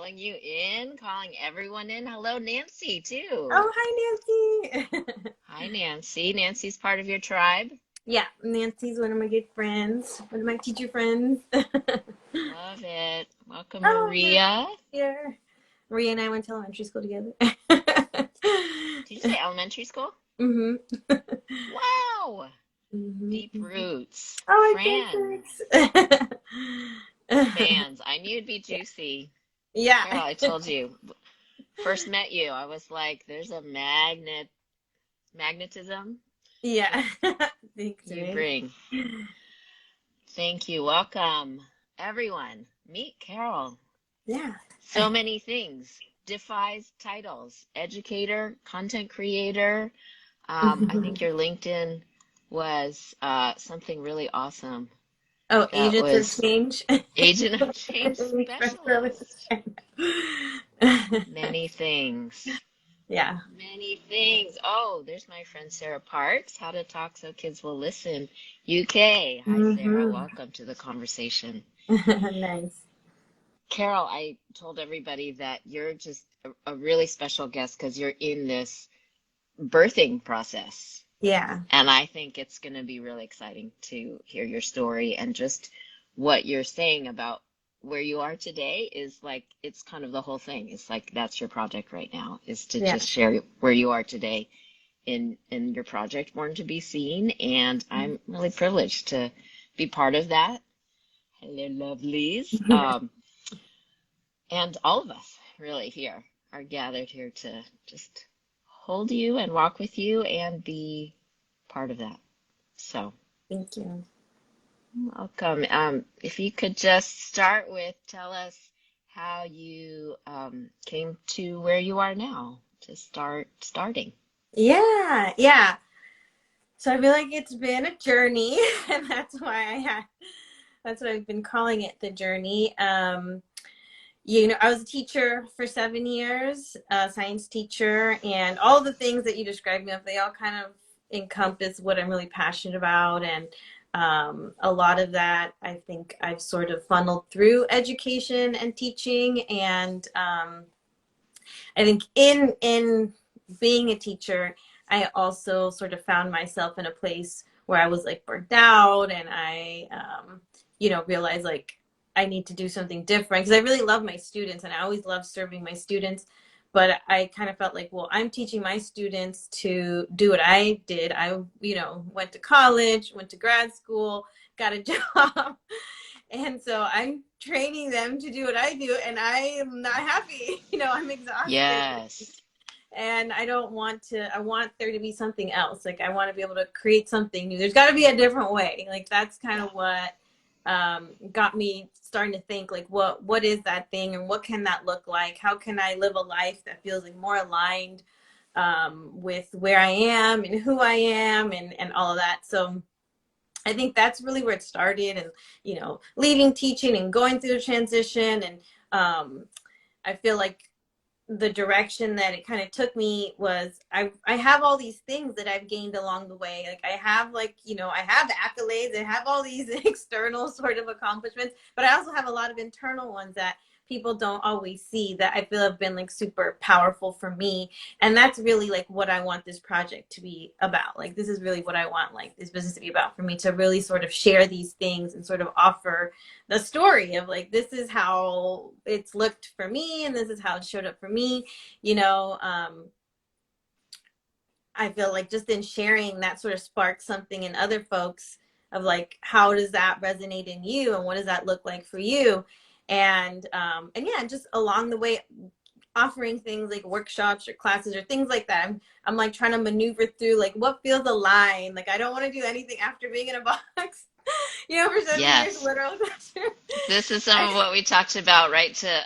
calling you in, calling everyone in. Hello, Nancy, too. Oh, hi, Nancy. Hi, Nancy. Nancy's part of your tribe. Yeah, Nancy's one of my good friends, one of my teacher friends. Love it. Welcome, Oh, you're Maria. here. Maria and I went to elementary school together. Did you say elementary school? hmm Wow. hmm Deep roots. Oh, I Friends. guess thanks. Fans. I knew it'd be Yeah. juicy. Yeah. Carol, I told you. First met you, I was like, there's a magnetism Yeah. just Thanks, you man. bring. Thank you. Welcome, everyone. Meet Carol. Yeah. So many things. Defies titles. Educator, content creator. I think your LinkedIn was something really awesome. Oh, That agents of was change. Agent of Change Express service. Specialist. Many things. Yeah. Many things. Oh, there's my friend Sarah Parks. How to Talk So Kids Will Listen. UK. Hi, Sarah. hmm Welcome to the conversation. Nice. Carol, I told everybody that you're just a really special guest because you're in this birthing process. Yeah. And I think it's going to be really exciting to hear your story and just what you're saying about where you are today is like, it's kind of the whole thing. It's like that's your project right now, is to Yeah. just share where you are today in your project, Born to Be Seen. And I'm really privileged to be part of that. Hello, lovelies. And all of us really here are gathered here to just hold you and walk with you and be part of that. So, Thank you. welcome. If you could just start with tell us how you came to where you are now to starting. Yeah, yeah. So I feel like it's been a journey, and that's what I've been calling it, the journey. I was a teacher for 7 years, a science teacher, and all the things that you described me of, they all kind of encompass what I'm really passionate about. And a lot of that, I think I've sort of funneled through education and teaching. And I think in being a teacher, I also sort of found myself in a place where I was like burnt out, and I realized like I need to do something different because I really love my students and I always love serving my students. But I kind of felt like, well, I'm teaching my students to do what I did. I went to college, went to grad school, got a job. And so I'm training them to do what I do, and I am not happy. I'm exhausted. Yes. And I don't want to, I want there to be something else. Like, I want to be able to create something new. There's got to be a different way. Like, that's kind Yeah. of what got me starting to think, like, what is that thing, and what can that look like? How can I live a life that feels like more aligned with where I am and who I am and all of that. So I think that's really where it started, and leaving teaching and going through the transition, and I feel like the direction that it kind of took me was I have all these things that I've gained along the way. Like I have I have accolades, I have all these external sort of accomplishments, but I also have a lot of internal ones that people don't always see that I feel have been like super powerful for me. And that's really like what I want this project to be about. Like this is really what I want like this business to be about, for me to really sort of share these things and sort of offer the story of like, this is how it's looked for me and this is how it showed up for me. you know um I feel like just in sharing that sort of sparks something in other folks of like, how does that resonate in you and what does that look like for you. And yeah, just along the way offering things like workshops or classes or things like that. I'm like trying to maneuver through like what feels aligned. Like I don't want to do anything after being in a box, for 7 years Yes. literal classroom. This is some of I, what we talked about, right? To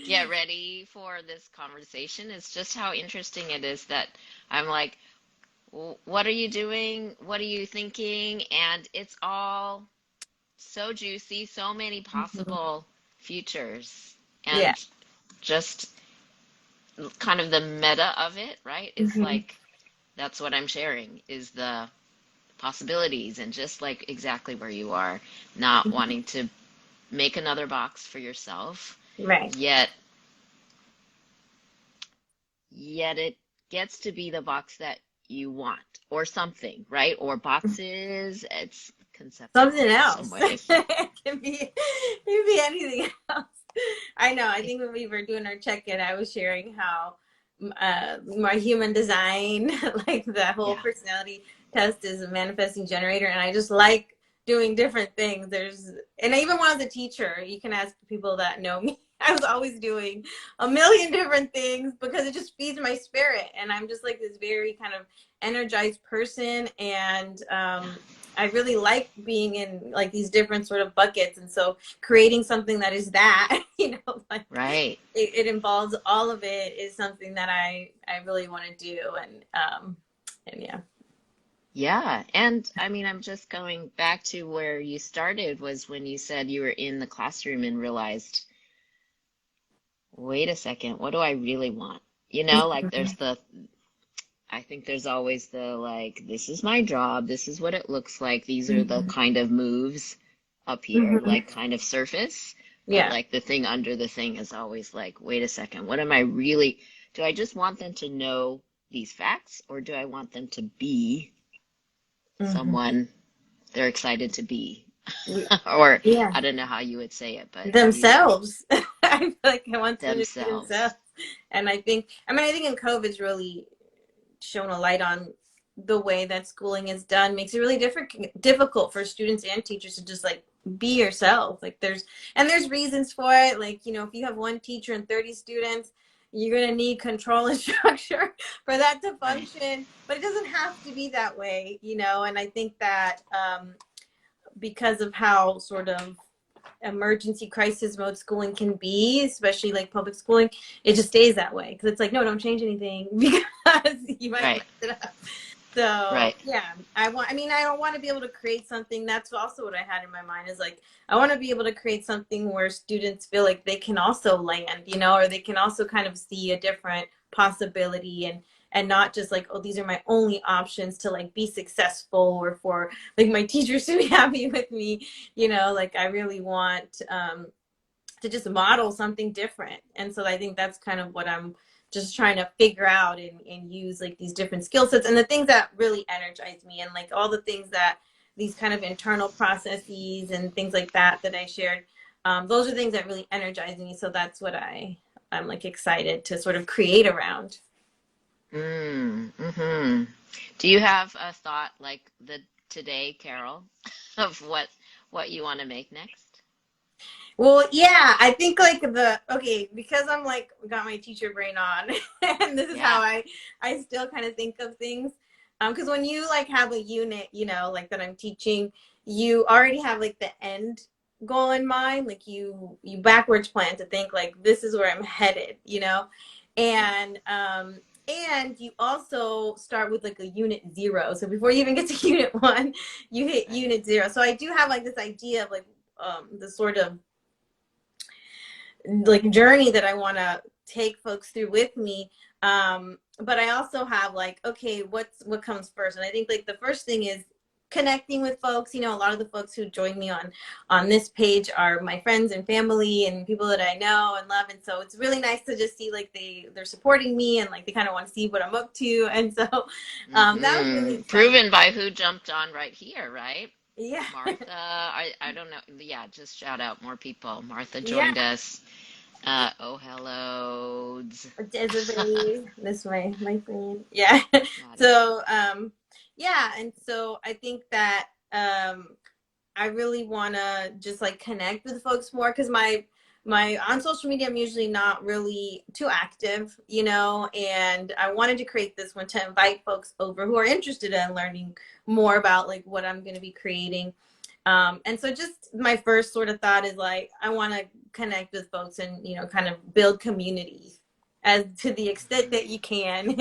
get ready for this conversation is just how interesting it is that I'm like, what are you doing? What are you thinking? And it's all so juicy, so many possible futures. yeah. And just kind of the meta of it, right? Is hmm like, that's what I'm sharing is the possibilities and just like exactly where you are, not wanting to make another box for yourself, Right. Yet, yet it gets to be the box that you want or something, right? Or boxes. It's Something conceptual in some else. ways. It can be anything else. I know. I think when we were doing our check-in, I was sharing how my human design, like the whole Yeah, personality test, is a manifesting generator, and I just like doing different things. And even when I was a teacher, you can ask people that know me. I was always doing a million different things because it just feeds my spirit, and I'm just like this very kind of energized person, and yeah, I really like being in like these different sort of buckets. And so creating something that is that, like right. it involves all of it, is something that I really want to do. And yeah. Yeah. And I mean, I'm just going back to where you started was when you said you were in the classroom and realized, wait a second, what do I really want? Like I think there's always the like, this is my job, this is what it looks like, these are the Mhm. kind of moves up here, Mhm. like kind of surface. But Yeah. like the thing under the thing is always like, wait a second, what am I really, do I just want them to know these facts or do I want them to be Mhm. someone they're excited to be? Or Yeah. I don't know how you would say it, but Themselves. I feel like I want them to be themselves. themselves. And I think in COVID's really shown a light on the way that schooling is done, makes it really difficult for students and teachers to just like be yourself. Like there's reasons for it. Like, if you have one teacher and 30 students, you're going to need control and structure for that to Right, function, but it doesn't have to be that way. And I think that because of how sort of emergency crisis mode schooling can be, especially like public schooling, it just stays that way because it's like, no, don't change anything because you might right, mess it up. So right. yeah, I don't want to be able to create something. That's also what I had in my mind, is like, I want to be able to create something where students feel like they can also land, or they can also kind of see a different possibility, and not just like, oh, these are my only options to like be successful, or for like my teachers to be happy with me. Like I really want to just model something different. And so I think that's kind of what I'm just trying to figure out, and use like these different skill sets and the things that really energize me, and like all the things that these kind of internal processes and things like that I shared. Those are things that really energize me. So that's what I'm like excited to sort of create around. Mm-hmm. Do you have a thought like the today, Carol, of what you want to make next? Well, yeah, I think like okay, because I'm like got my teacher brain on, and this is how Yeah. I still kind of think of things. Because when you like have a unit, like that I'm teaching, you already have like the end goal in mind. Like you backwards plan to think like, this is where I'm headed, Yeah. and you also start with like a unit 0. So before you even get to unit 1, you hit Right. unit 0. So I do have like this idea of like the sort of like journey that I want to take folks through with me. But I also have like, okay, what comes first? And I think like the first thing is connecting with folks. A lot of the folks who join me on this page are my friends and family and people that I know and love. And so it's really nice to just see like they're supporting me, and like they kind of want to see what I'm up to. And so that was really Mm-hmm. exciting. Proven by who jumped on right here, right? Yeah. Martha, I don't know. Yeah, just shout out more people. Martha Yeah. joined us. Oh, hello. Desiree, that's my friend. Yeah. Got it. So yeah, and so I think that I really want to just like connect with folks more, because my on social media I'm usually not really too active, and I wanted to create this one to invite folks over who are interested in learning more about like what I'm going to be creating. And so just my first sort of thought is like, I want to connect with folks and, kind of build communities as to the extent that you can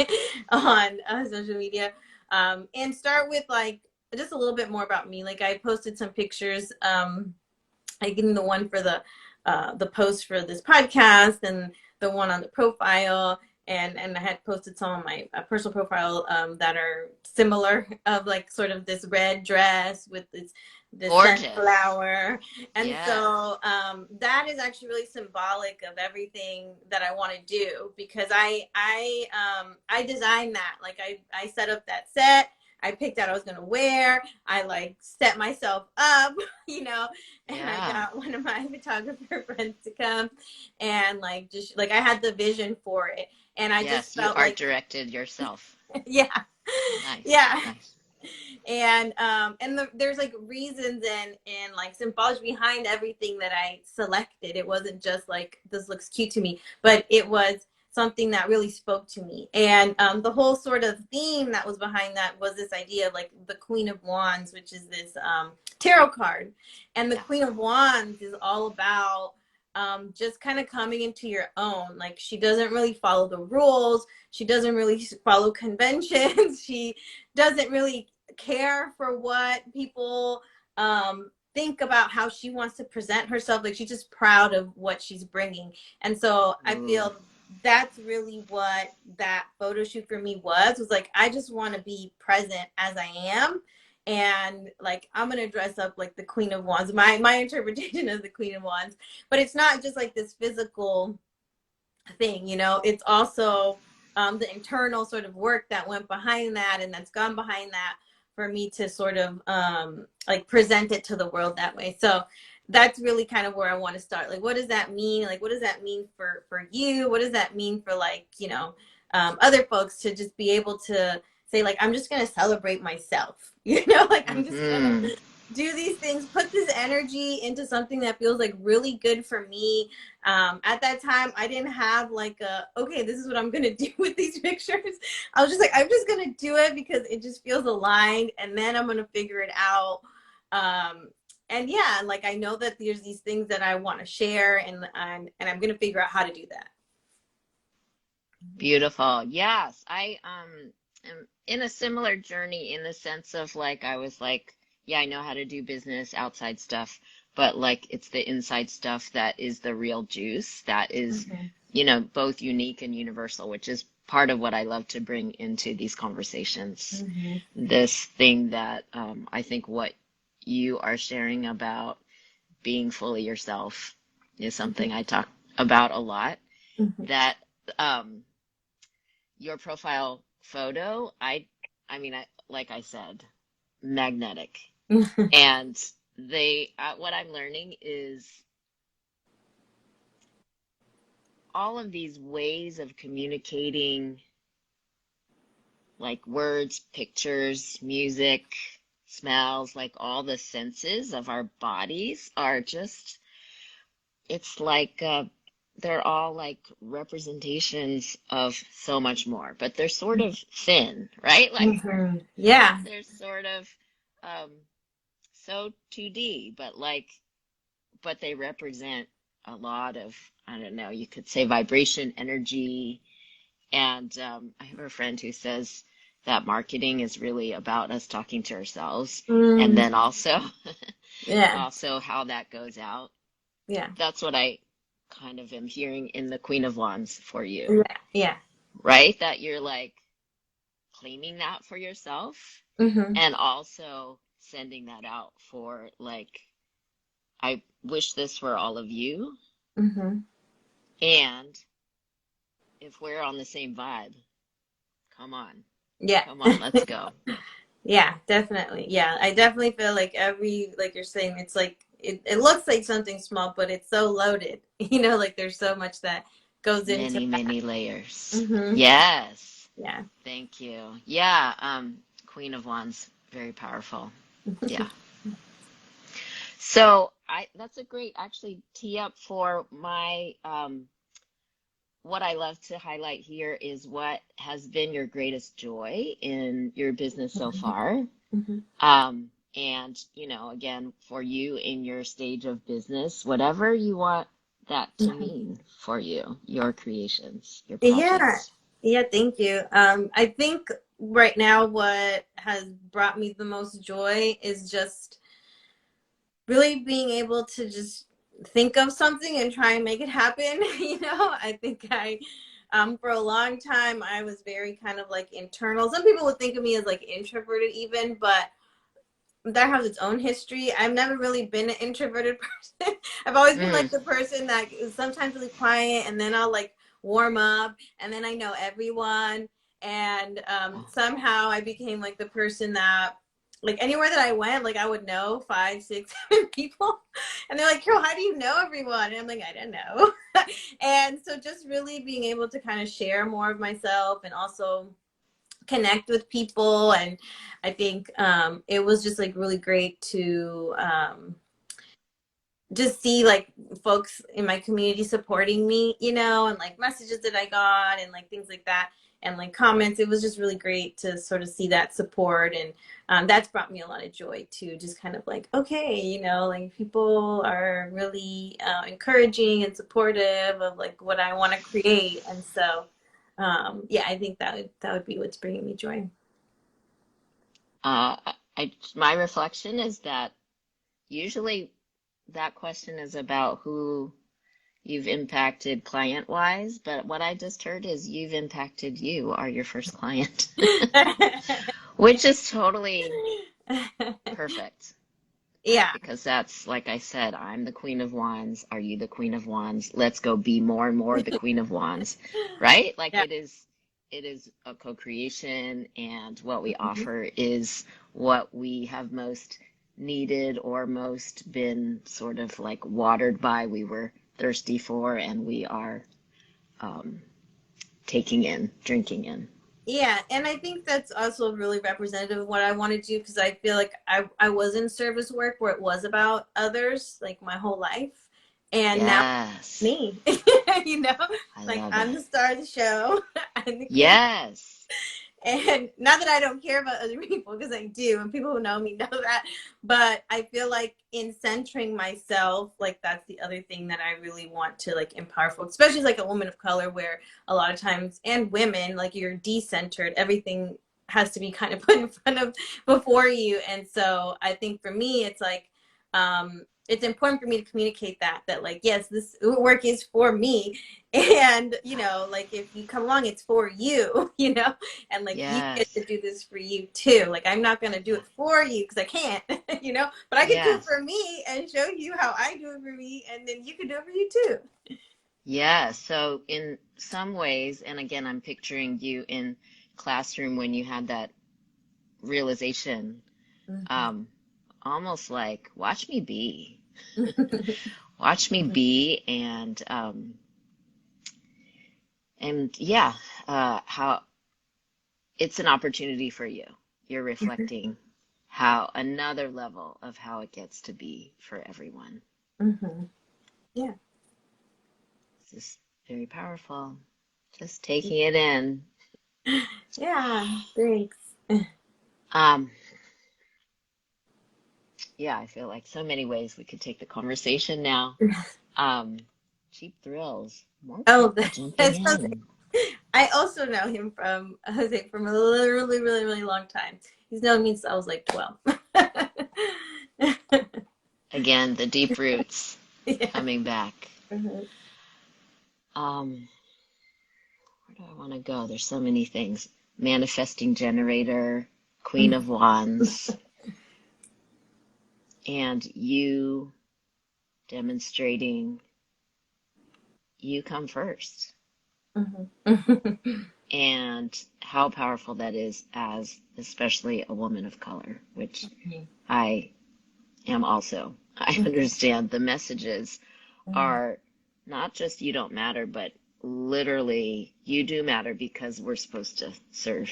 on social media. And start with like just a little bit more about me. Like I posted some pictures, like in the one for the post for this podcast, and the one on the profile, and I had posted some on my personal profile that are similar, of like sort of this red dress with this the Gorgeous. sunflower. And Yes. so that is actually really symbolic of everything that I want to do, because I designed that. Like I set up that set. I picked out I was gonna wear. I like set myself up, you know, and I Yeah. got one of my photographer friends to come and like just like I had the vision for it, and I just Yes, you felt art like directed yourself. yeah, Nice. yeah. Nice. And there's like reasons and like symbology behind everything that I selected. It wasn't just like this looks cute to me, but it was something that really spoke to me. And the whole sort of theme that was behind that was this idea of like the Queen of Wands, which is this tarot card. And the Yeah. Queen of Wands is all about just kind of coming into your own. Like she doesn't really follow the rules. She doesn't really follow conventions. She doesn't really care for what people think about how she wants to present herself. Like she's just proud of what she's bringing. And so I Ooh. feel that's really what that photo shoot for me was like, I just want to be present as I am. And like I'm gonna dress up like the Queen of Wands, my interpretation of the Queen of Wands. But it's not just like this physical thing, you know, it's also the internal sort of work that went behind that and that's gone behind that for me to sort of like present it to the world that way. So that's really kind of where I want to start. Like, what does that mean? Like, what does that mean for you? What does that mean for like, you know, other folks to just be able to say like, I'm just going to celebrate myself, you know, like I'm just going to Mm-hmm. do these things, put this energy into something that feels like really good for me. At that time, I didn't have like a, okay, this is what I'm going to do with these pictures. I was just like, I'm just going to do it because it just feels aligned. And then I'm going to figure it out. Um, and yeah, like I know that there's these things that I want to share and I'm going to figure out how to do that. Beautiful. Yes, I am in a similar journey in the sense of like I was like, yeah, I know how to do business outside stuff, but like it's the inside stuff that is the real juice, that is, Mm-hmm. both unique and universal, which is part of what I love to bring into these conversations. Mm-hmm. This thing that I think what you are sharing about being fully yourself is something I talk about a lot. Mm-hmm. That um, your profile photo, I mean, like I said, magnetic. And what I'm learning is all of these ways of communicating, like words, pictures, music, smells, like all the senses of our bodies are just, it's like, they're all like representations of so much more, but they're sort of thin, right? Like Mm-hmm. Yeah. they're sort of um, so 2D, but like, but they represent a lot of, I don't know, you could say vibration, energy. And I have a friend who says that marketing is really about us talking to ourselves, and Mm, then also, yeah. also how that goes out. Yeah. That's what I kind of am hearing in the Queen of Wands for you, Yeah. Yeah. right? That you're like claiming that for yourself Mm-hmm. and also sending that out for like, I wish this for all of you. Mm-hmm. And if we're on the same vibe, come on, Yeah. come on, let's go. Yeah, definitely. Yeah, I definitely feel like like you're saying, it's like, it looks like something small, but it's so loaded. You know, like there's so much that goes into Many, that. many layers. Mm-hmm. Yes. Yeah. Thank you. Yeah, Queen of Wands, very powerful. Yeah. So that's a great actually tee up for my what I love to highlight here is what has been your greatest joy in your business so far. Mm-hmm. And, again, for you in your stage of business, whatever you want that to Mm-hmm. mean for you, your creations, your Yeah. projects. Yeah, thank you. I think right now what has brought me the most joy is just really being able to just think of something and try and make it happen. You know, I think for a long time I was very kind of like internal. Some people would think of me as like introverted even, but that has its own history. I've never really been an introverted person. I've always been Mm. like the person that is sometimes really quiet, and then I'll like warm up, and then I know everyone. And somehow I became like the person that, like, anywhere that I went, like I would know five, six, seven people, and they're like, "Girl, how do you know everyone?" And I'm like, "I don't know." And so just really being able to kind of share more of myself, and also connect with people. And I think it was just like really great to just see like folks in my community supporting me, and like messages that I got and like things like that, and like comments. It was just really great to sort of see that support. And that's brought me a lot of joy too. Just kind of like, okay, like people are really encouraging and supportive of like what I want to create. And so yeah, I think that would be what's bringing me joy. Uh, my reflection is that usually that question is about who you've impacted client wise, but what I just heard is you've impacted you are your first client, which is totally perfect. Yeah. Because that's like I said, I'm the Queen of Wands. Are you the Queen of Wands? Let's go be more and more the Queen of Wands, right? Like Yeah. it is a co-creation, and what we Mhm. offer is what we have most needed or most been sort of like watered by, we were thirsty for, and we are um, taking in, drinking in. Yeah, and I think that's also really representative of what I want to do, because I feel like I was in service work where it was about others like my whole life, and now Yes, me, you know, I like love I'm it. the star of the show. I'm the queen. Yes, And not that I don't care about other people, because I do, and people who know me know that. But I feel like in centering myself, like that's the other thing that I really want to like empower folks, especially like a woman of color, where a lot of times, and women, like you're decentered, everything has to be kind of put in front of before you. And so I think for me, it's like it's important for me to communicate that like, yes, this work is for me, and like if you come along, it's for you, and like you get yes, to do this for you too. Like I'm not going to do yeah, it for you because I can't, but I can do it yes. for me and show you how I do it for me, and then you can do it for you too. Yeah, so in some ways, and again, I'm picturing you in classroom when you had that realization, Mhm. um, almost like, watch me be, watch me be, and yeah, how it's an opportunity for you. You're reflecting how another level of how it gets to be for everyone. Mhm. Yeah. This is very powerful. Just taking it in. Yeah, thanks. Um, Yeah, I feel like so many ways we could take the conversation now. Um, Cheap thrills, more Oh, people jumping that's Jose. in. I also know him from Jose from a really, really, really long time. He's known me since I was like 12. Again, the deep roots Yeah. coming back. Mhm. Um, where do I want to go? There's so many things. Manifesting generator, Queen of Wands, and you demonstrating you come first. Mhm. Mhm. And how powerful that is as especially a woman of color, which I am also. I understand the messages are not just you don't matter, but literally you do matter because we're supposed to serve,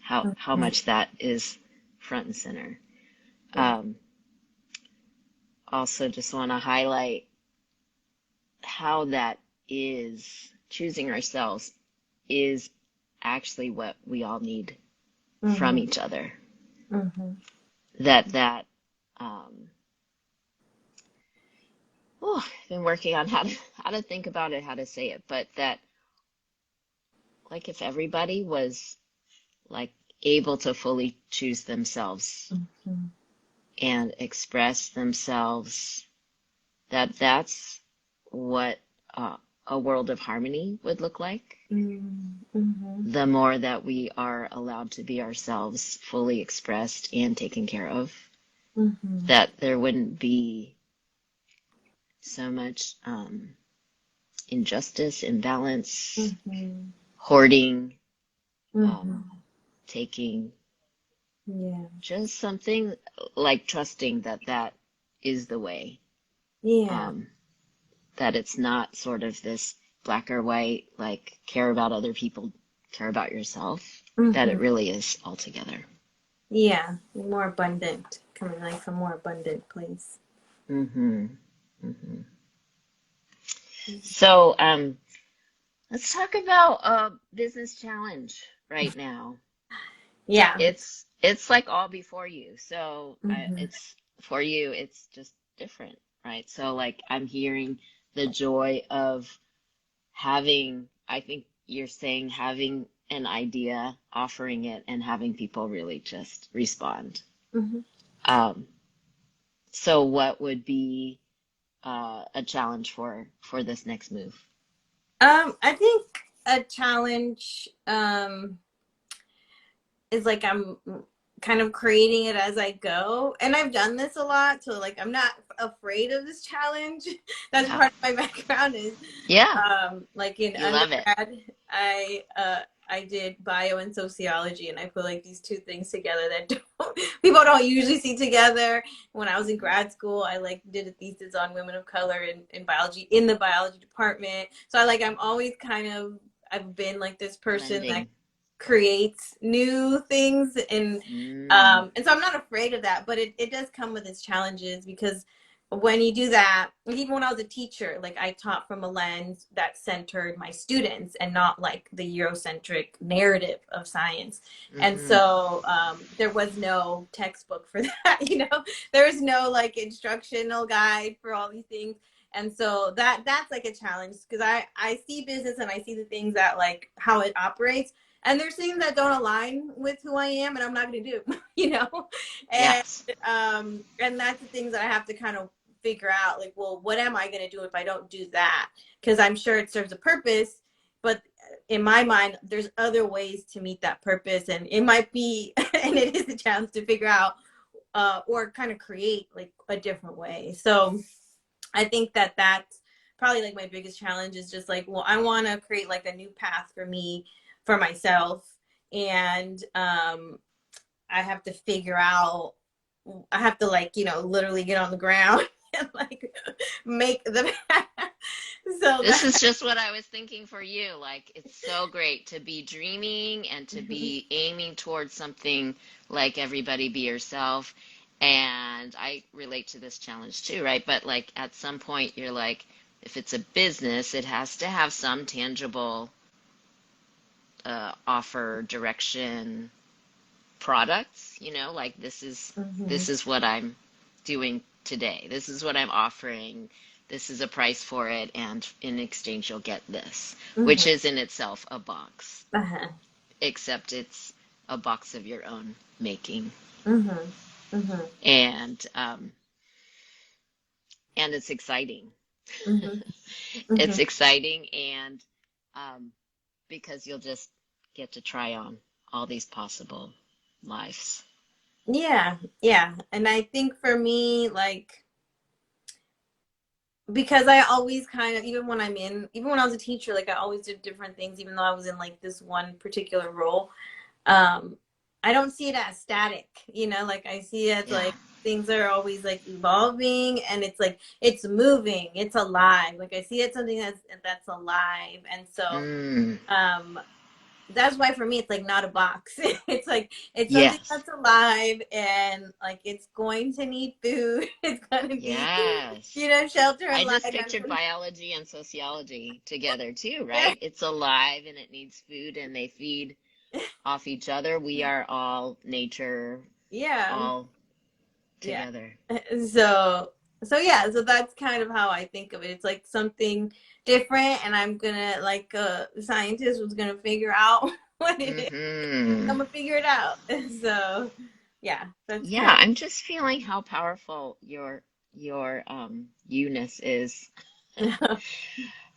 how Mhm. much that is front and center. Yeah. Um, Also, just want to highlight how that is choosing ourselves is actually what we all need from Mhm. each other. Mhm. That um, oh, I've been working on how to think about it, how to say it, but that like if everybody was like able to fully choose themselves Mhm. and express themselves, that's what a world of harmony would look like. Mhm. Mhm. The more that we are allowed to be ourselves, fully expressed and taken care of. Mm-hmm. that there wouldn't be so much injustice, imbalance, Mm-hmm. hoarding, um, Mm-hmm. taking, Yeah. just something like trusting that that is the way. Yeah. Um, that it's not sort of this black or white, like care about other people, care about yourself, that Mm-hmm. it really is altogether. Yeah. More abundant, coming like from more abundant place. Mm-hmm. Mm-hmm. So, let's talk about a business challenge right now. Yeah. It's like all before you. So, Mm-hmm. it's for you, it's just different, right? So, like, I'm hearing the joy of having, I think you're saying having an idea, offering it, and having people really just respond. Mm-hmm. Um, so what would be a challenge for this next move? I think a challenge is like I'm kind of creating it as I go. And I've done this a lot, so like I'm not afraid of this challenge. That's Yeah. part of my background is Yeah, like in you love it. undergrad I did bio and sociology, and I put like these two things together that people don't usually see together. When I was in grad school, I like did a thesis on women of color in biology in the biology department. So I'm always kind of I've been like this person that Blending. creates new things, Mm, and so I'm not afraid of that, but it does come with its challenges because when you do that, even when I was a teacher, like I taught from a lens that centered my students and not like the Eurocentric narrative of science. And mm-hmm. so there was no textbook for that, there was no like instructional guide for all these things. And so that's like a challenge because I see business and I see the things that like how it operates, and there's things that don't align with who I am and I'm not going to do, and Yes. and that's the things that I have to kind of figure out, like, well, what am I going to do if I don't do that? Because I'm sure it serves a purpose, but in my mind there's other ways to meet that purpose, and it might be and it is a challenge to figure out or kind of create like a different way. So I think that that's probably like my biggest challenge is just like, well, I want to create like a new path for me, for myself. And I have to figure out, I have to like, literally get on the ground and like make the path. So This that, is just what I was thinking for you. Like, it's so great to be dreaming and to Mhm. be aiming towards something like everybody be yourself. And I relate to this challenge too, right? But like at some point, you're like, if it's a business, it has to have some tangible offer, direction, products, like Mhm. this is what I'm doing today. This is what I'm offering. This is a price for it, and in exchange you'll get this, which Mhm. is in itself a box, Uh-huh. except it's a box of your own making. Mhm. Mhm. And and it's exciting. Mhm. It's Mhm. exciting and um, because you'll just get to try on all these possible lives. Yeah, yeah. And I think for me, like, because I always kind of, even when I was a teacher, like I always did different things, even though I was in like this one particular role. Um, I don't see it as static, like I see it as Yeah. like things are always like evolving, and it's like it's moving, it's alive. Like I see it something that's alive. And so Mm, um that's why for me it's like not a box. It's like it's something yes. that's alive, and like it's going to need food. It's going to be, Yes. shelter I and light. just pictured biology and sociology together too, Yeah, right? It's alive and it needs food and they feed off each other. We are all nature, yeah, all yeah. together. So yeah, so that's kind of how I think of it. It's like something different, and I'm gonna like a scientist was gonna figure out what it is. Hmm. I'm gonna figure it out. So yeah, that's Yeah, kind I'm just feeling how powerful your you-ness is. of.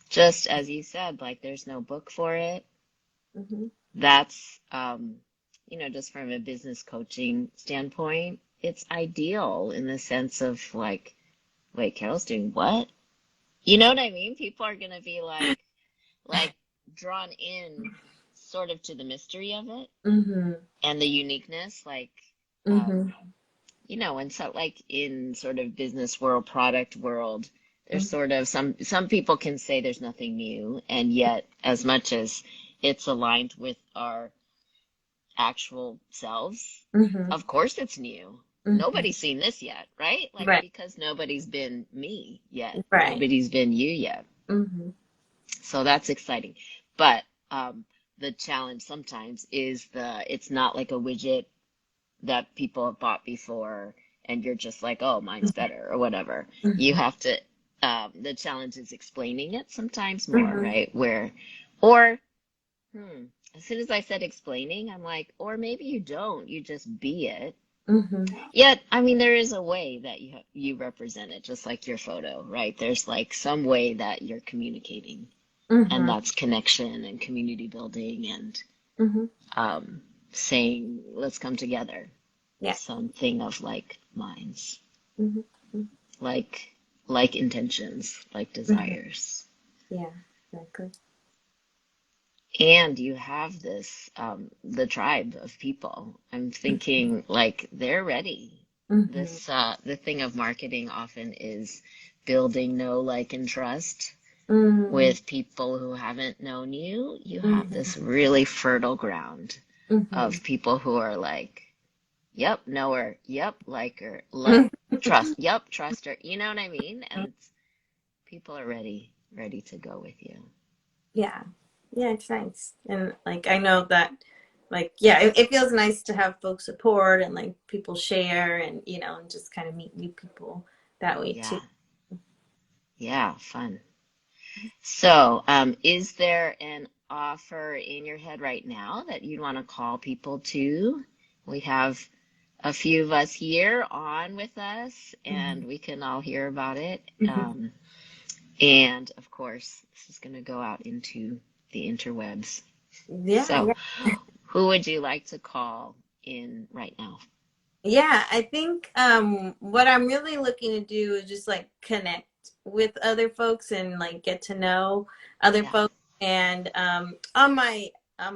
Just as you said, like there's no book for it. Mhm. That's just from a business coaching standpoint, it's ideal in the sense of like, wait, Carol's doing what? You know what I mean? People are gonna be like drawn in sort of to the mystery of it Mm-hmm. and the uniqueness, Mm-hmm. you know, and so like in sort of business world, product world, there's sort of some people can say there's nothing new, and yet as much as it's aligned with our actual selves, Mm-hmm. of course it's new. Mm-hmm. Nobody's seen this yet, right? Like Right. because nobody's been me yet. Right. Nobody's been you yet. Mm-hmm. So that's exciting. But the challenge sometimes is it's not like a widget that people have bought before and you're just like, oh, mine's better or whatever. You Mm-hmm. have to, the challenge is explaining it sometimes more, Mm-hmm. right? Or, hmm, as soon as I said explaining, I'm like, or maybe you don't, you just be it. Mm-hmm. Yet, I mean, there is a way that you represent it, just like your photo, right? There's like some way that you're communicating, and Mm-hmm. that's connection and community building and Mm-hmm. um, saying, let's come together. Yeah. Something of like minds, Mm-hmm. like like intentions, like Mm-hmm. desires. Yeah. Exactly. And you have this the tribe of people. I'm thinking like they're ready. Mm-hmm. This the thing of marketing often is building know, like, and trust Mm-hmm. with people who haven't known you. You have Mm-hmm. this really fertile ground Mm-hmm. of people who are like, yep, know her. Yep, like her. Mm-hmm. Trust. Yep, trust her. You know what I mean? And people are ready to go with you. Yeah. Yeah, it's nice. And like I know that like yeah, it feels nice to have folks support and like people share and and just kind of meet new people that way too. Yeah, yeah, fun. So, is there an offer in your head right now that you'd want to call people to? We have a few of us here on with us, Hmm. and we can all hear about it. Hmm. And of course, this is going to go out into the interwebs. Yeah, So, yeah. who would you like to call in right now? Yeah, I think what I'm really looking to do is just like connect with other folks and like get to know other Yeah, folks. And on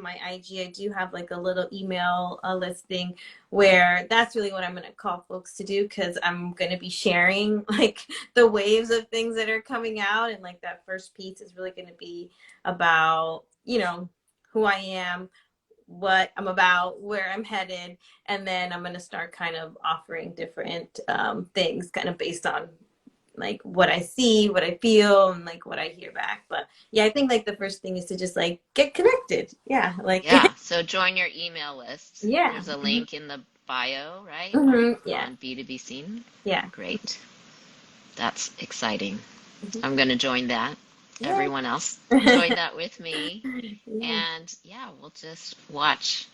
my IG, I do have like a little email listing where that's really what I'm going to call folks to do because I'm going to be sharing like the waves of things that are coming out, and like that first piece is really going to be about who I am, what I'm about, where I'm headed, and then I'm gonna start kind of offering different things, kind of based on like what I see, what I feel, and like what I hear back. But yeah, I think like the first thing is to just like get connected. Yeah, like yeah. So join your email list. yeah, There's a link in the bio, right? yeah, On B2B Scene. yeah, Great. That's exciting. hmm I'm going to join that. yeah, Everyone else, join that with me. yeah, And yeah, we'll just watch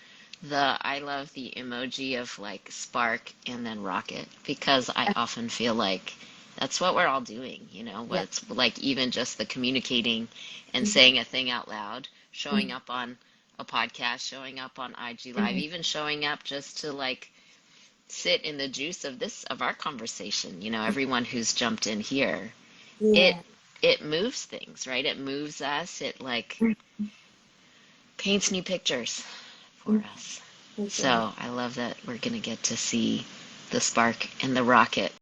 I love the emoji of like spark and then rocket because I often feel like that's what we're all doing, you know, yeah, what's like even just the communicating and hmm saying a thing out loud, showing hmm up on a podcast, showing up on IG Live, hmm even showing up just to like sit in the juice of our conversation, you know, everyone who's jumped in here. It yeah, it moves things, right? It moves us. It like paints new pictures for hmm us. exactly. So I love that we're going to get to see the spark and the rocket